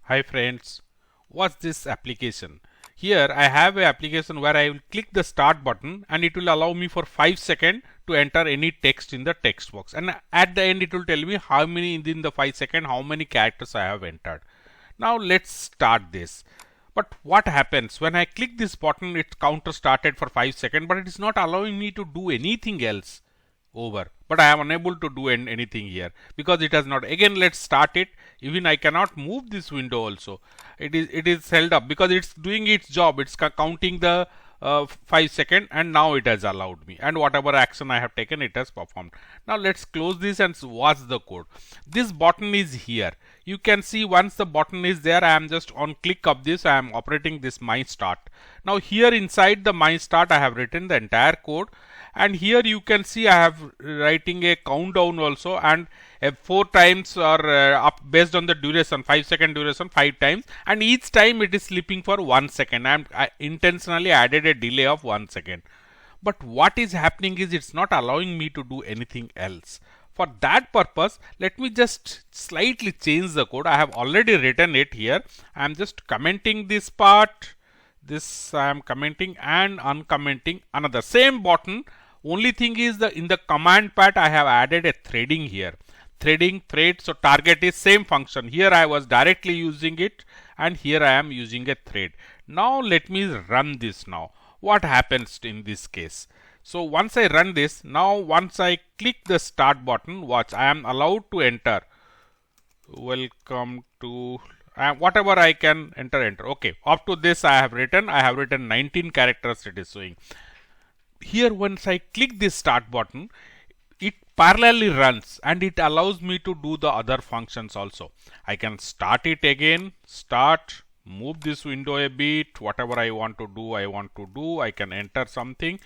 Hi friends, what's this application? Here I have an application where I will click the start button and it will allow me for 5 seconds to enter any text in the text box, and at the end it will tell me how many in the 5 seconds how many characters I have entered. Now let's start this. But what happens when I click this button? It counter started for 5 seconds, but it is not allowing me to do anything else over, but I am unable to do anything here because it has not. Again, let's start it. Even I cannot move this window also. It is held up because it's doing its job. It's counting the 5 seconds, and now it has allowed me, and whatever action I have taken, it has performed. Now let's close this and watch the code. This button is here. You can see once the button is there, I am just on click of this, I am operating this my start. Now here inside the my start I have written the entire code, and here you can see I have writing a countdown also, and 4 times or up based on the duration, 5 second duration 5 times, and each time it is sleeping for 1 second. I intentionally added a delay of 1 second. But what is happening is it's not allowing me to do anything else. For that purpose, let me just slightly change the code. I have already written it here. I am just commenting this part. This I am commenting and uncommenting another same button. Only thing is in the command part I have added a threading here. Threading, thread, so target is same function. Here I was directly using it, and here I am using a thread. Now let me run this now. What happens in this case? So once I run this, now once I click the start button, watch, I am allowed to enter. Welcome to whatever I can enter. Okay, up to this I have written 19 characters it is showing. Here once I click this start button, it parallelly runs and it allows me to do the other functions also. I can start it again, move this window a bit, whatever I want to do, I can enter something,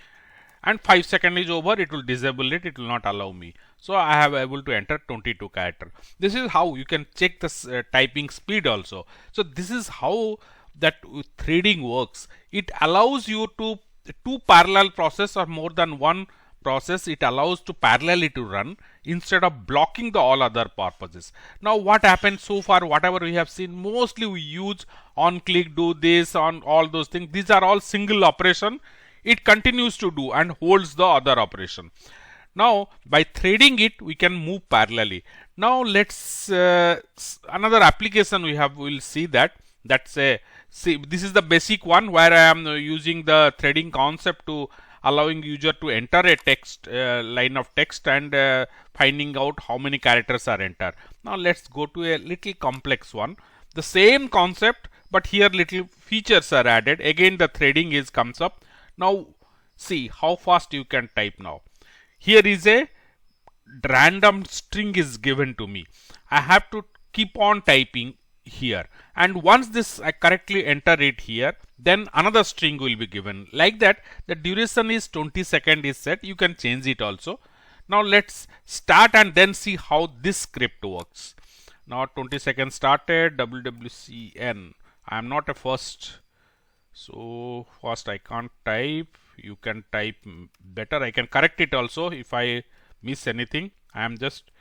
and 5 seconds is over, it will disable it, it will not allow me. So I have able to enter 22 character. This is how you can check the typing speed also. So this is how that threading works. It allows you to two parallel process or more than one process. It allows to parallelly to run instead of blocking the all other purposes. Now what happens so far, whatever we have seen, mostly we use on click, do this, on all those things. These are all single operation. It continues to do and holds the other operation. Now by threading it, we can move parallelly. Now let's another application we have. We'll see that. That's a this is the basic one where I am using the threading concept to allowing user to enter a text line of text and finding out how many characters are entered. Now let's go to a little complex one. The same concept, but here little features are added. Again the threading comes up. Now see how fast you can type now. Here is a random string is given to me. I have to keep on typing here, and once this I correctly enter it here, then another string will be given. Like that, the duration is 20 seconds is set. You can change it also. Now let's start and then see how this script works. Now 20 seconds started, WWCN. I am not a first, so first I can't type. You can type better. I can correct it also if I miss anything. I am just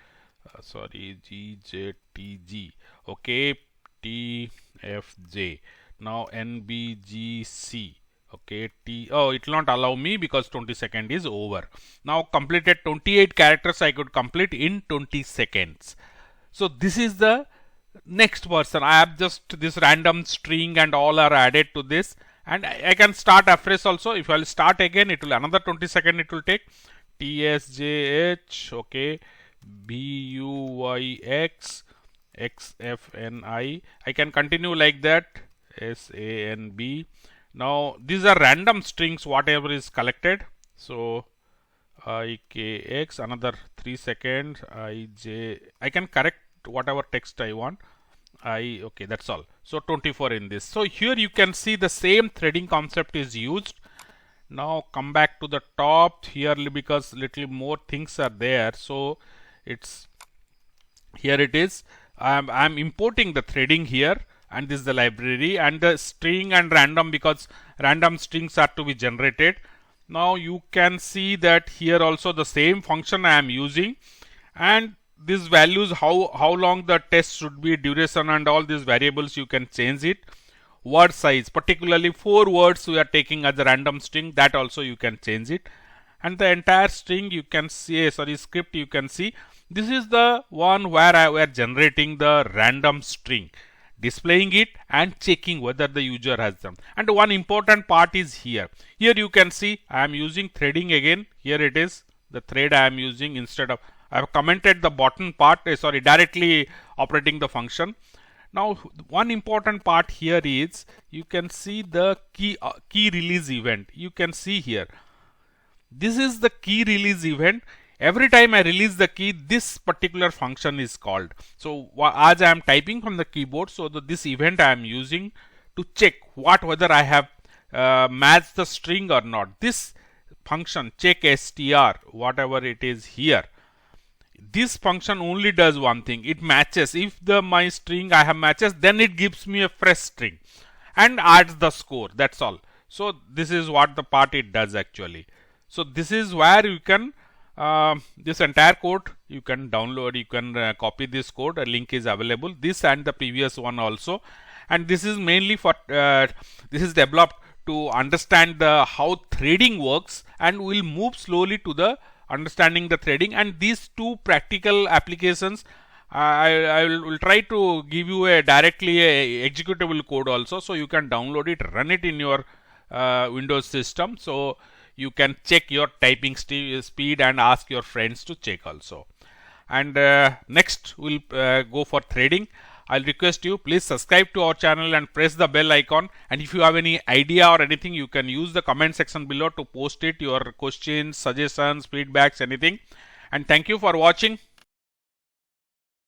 sorry, GJTG. Okay, TFJ. Now NBGC. Okay, it will not allow me because 20 seconds is over. Now completed 28 characters I could complete in 20 seconds. So this is the next person. I have just this random string and all are added to this, and I can start afresh also. If I'll start again, it will another 20 seconds it will take. TSJH, okay, BUYX, XFNI. I can continue like that. SANB. Now these are random strings, whatever is collected. So IKX, another 3 seconds. IJ. I can correct whatever text I want. Okay, that's all. So 24 in this. So here you can see the same threading concept is used. Now come back to the top here because little more things are there. So it's here it is. I'm importing the threading here, and this is the library, and the string and random because random strings are to be generated. Now you can see that here also the same function I am using, and these values, how long the test should be, duration and all these variables, you can change it. Word size, particularly 4 words we are taking as a random string, that also you can change it. And the entire string you can see, script you can see, this is the one where we are generating the random string, displaying it and checking whether the user has them. And one important part is here. Here you can see I am using threading again. Here it is, the thread I am using instead of, I have commented the button part, directly operating the function. Now one important part here is you can see the key release event. You can see here, this is the key release event. Every time I release the key, this particular function is called. So as I am typing from the keyboard, so this event I am using to check whether I have matched the string or not. This function check str, whatever it is here, this function only does one thing. It matches. If my string I have matches, then it gives me a fresh string and adds the score. That's all. So this is what the part it does actually. So this is where you can this entire code you can download. You can copy this code. A link is available. This and the previous one also. And this is mainly for this is developed to understand how threading works, and we'll move slowly to the understanding the threading. And these two practical applications, I will try to give you directly a executable code also, so you can download it, run it in your Windows system, so you can check your typing speed and ask your friends to check also. And next we'll go for threading. I'll request you, please subscribe to our channel and press the bell icon. And if you have any idea or anything, you can use the comment section below to post it, your questions, suggestions, feedbacks, anything. And thank you for watching.